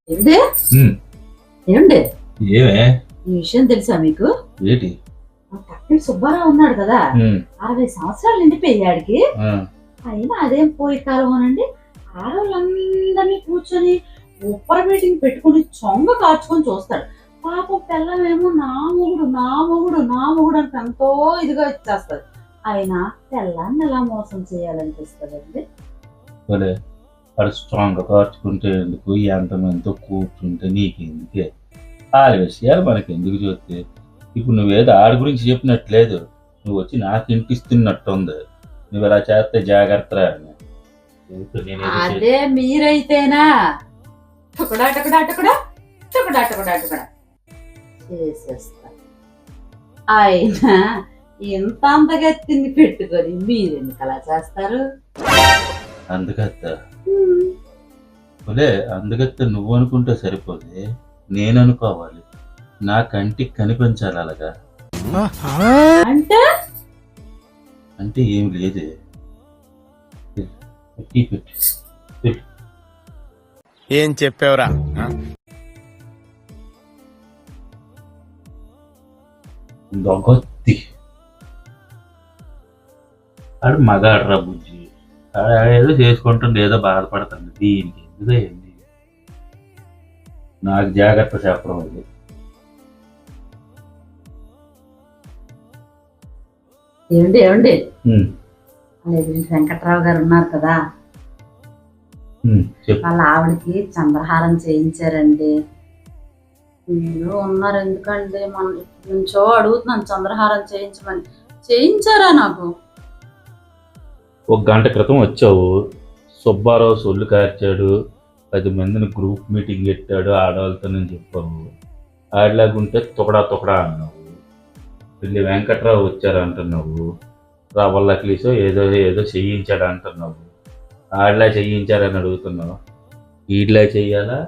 ఏంటి ఉమ్, ఏమండి ఏమే ఈ విషయం తెలుసా మీకు? ఏంటి? మా పక్కింటి సుబ్బారావు ఉన్నాడు కదా, ఉమ్, 60 సంవత్సరాలు నిండిపోయాడికి. ఆ, అయినా అదేం పోయి కాలం అనండి, ఆడవాళ్ళందరినీ కూర్చొని ఉప్పర మీటింగ్ పెట్టుకుని చొంగ కార్చుకొని చూస్తాడు. పాపం పిల్లమేమో నా మొగుడు నా మొగుడు నా మొగుడు అని ఎంతో ఇదిగా ఇచ్చేస్తుంది. అయినా పిల్లాన్ని ఎలా మోసం చేయాలనిపిస్తుందండి? భలే వాడు స్ట్రాంగ్గా కార్చుకుంటే ఎందుకు, ఎంతమందితో కూర్చుంటే నీకెందుకే వాళ్ళ విషయాలు మనకి ఎందుకు చూస్తే. ఇప్పుడు నువ్వేదో ఆడి గురించి చెప్పినట్లేదు, నువ్వు వచ్చి నాకు ఇంటిస్తున్నట్టు ఉంది. నువ్వు ఇలా చేస్తే జాగ్రత్త అని. ఎందుకు నేనేదో అదే మీరైతేనా టకుడా టకుడా టకుడా టకుడా టకుడా టకుడా చేసేస్తా. అయినా ఇంత అంతగా తిండి పెట్టుకొని మీరెందుకు అలా చేస్తారు? అందుకత్త భలే అందుకత్త నువ్వు అనుకుంటే సరిపోదే, నేను అనుకోవాలి. నా కంటికి కనిపించాలి అలాగా. అంటే అంటే ఏం లేదే. టీ పెట్టు. ఏం చెప్పావురా? దొంగొత్తి ఆడు మగాడ్రా బుజ్జి. ఆడు ఏదో చేసుకుంటుంది, ఏదో బాధపడుతుంది. దీనికి ఎందుకు అయింది? నాకు జాగ్రత్త చెప్పడం అది. ఏమండి ఏమండి ఉమ్, అనేది వెంకట్రావు గారు ఉన్నారు కదా, చెప్పు. వాళ్ళ ఆవిడకి చంద్రహారం చేయించారండి. మీరు ఉన్నారు ఎందుకండి, మన నుంచో అడుగుతున్నాను చంద్రహారం చేయించమని. చేయించారా నాకు? ఒక గంట క్రితం వచ్చావు, సుబ్బారావు సొల్లు కార్చాడు, 10 మందిని గ్రూప్ మీటింగ్ పెట్టాడు ఆడవాళ్ళతోనని చెప్పావు. ఆడలాగుంటే తుకడా తుకడా అన్నావు. వెళ్ళి వెంకట్రావు వచ్చారు అంటున్నావు. రవ్వల్ల క్లీసో ఏదో ఏదో చేయించాడు అంటున్నావు. ఆడలా చేయించారని అడుగుతున్నావు. ఈడ్లా చెయ్యాలా,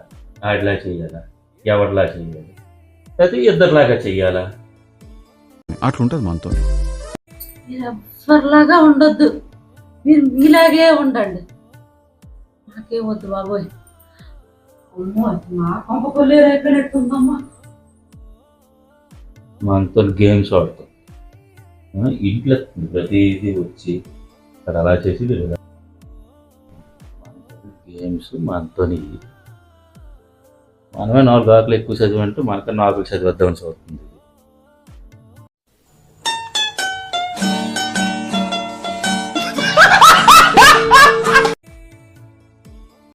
ఆడలా చెయ్యాలా, ఎవరిలా చెయ్యాలి? అయితే ఇద్దరిలాగా చెయ్యాలా? అట్లుంటది మనతో. మీరు ఎవ్వరిలాగా ఉండొద్దు, మీరు మీలాగే ఉండండి. నాకే వద్దు బాబోయ్. అమ్మో నా కొంప కొల్లేరు ఎక్కడెట్టుందమ్మా. మనతో గేమ్స్ ఆడుతాం. ఇంట్లో ప్రతిదీ వచ్చి అక్కడ అలా చేసి గేమ్స్ మనతో. మనమే 4 ఆకులు ఎక్కువ చదివంటే మనకన్నా 4 చదివేద్దామని చదువుతుంది.